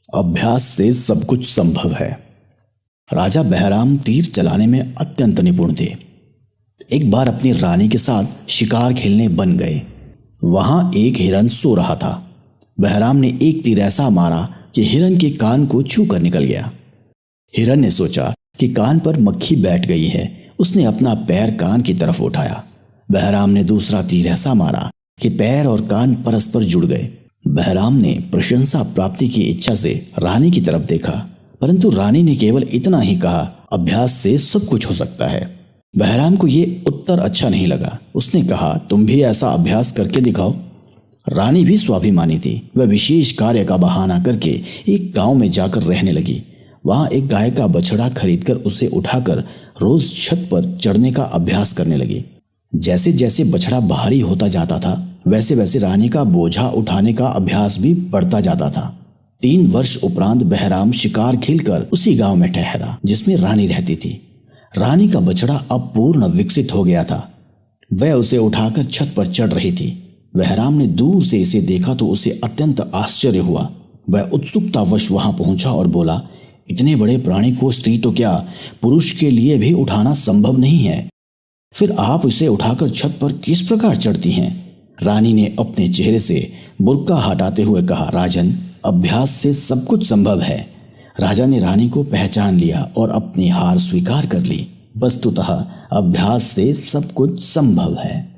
अभ्यास से सब कुछ संभव है। राजा बहराम तीर चलाने में अत्यंत निपुण थे। एक बार अपनी रानी के साथ शिकार खेलने बन गए। वहां एक हिरन सो रहा था। बहराम ने एक तीर ऐसा मारा कि हिरन के कान को छू कर निकल गया। हिरन ने सोचा कि कान पर मक्खी बैठ गई है। उसने अपना पैर कान की तरफ उठाया। बहराम ने दूसरा तीर ऐसा मारा कि पैर और कान परस्पर जुड़ गए। बहराम ने प्रशंसा प्राप्ति की इच्छा से रानी की तरफ देखा, परंतु रानी ने केवल इतना ही कहा, अभ्यास से सब कुछ हो सकता है। बहराम को ये उत्तर अच्छा नहीं लगा। उसने कहा, तुम भी ऐसा अभ्यास करके दिखाओ। रानी भी स्वाभिमानी थी। वह विशेष कार्य का बहाना करके एक गांव में जाकर रहने लगी। वहां एक गाय का बछड़ा खरीदकर उसे उठाकर रोज छत पर चढ़ने का अभ्यास करने लगी। जैसे जैसे बछड़ा भारी होता जाता था, वैसे वैसे रानी का बोझा उठाने का अभ्यास भी बढ़ता जाता था। 3 वर्ष उपरांत बहराम शिकार खेलकर उसी गांव में ठहरा जिसमें रानी रहती थी। रानी का बछड़ा अब पूर्ण विकसित हो गया था। वह उसे उठाकर छत पर चढ़ रही थी। बहराम ने दूर से इसे देखा तो उसे अत्यंत आश्चर्य हुआ। वह उत्सुकतावश वहां पहुंचा और बोला, इतने बड़े प्राणी को स्त्री तो क्या, पुरुष के लिए भी उठाना संभव नहीं है। फिर आप इसे उठाकर छत पर किस प्रकार चढ़ती हैं? रानी ने अपने चेहरे से बुर्का हटाते हुए कहा, राजन, अभ्यास से सब कुछ संभव है। राजा ने रानी को पहचान लिया और अपनी हार स्वीकार कर ली। वस्तुतः अभ्यास से सब कुछ संभव है।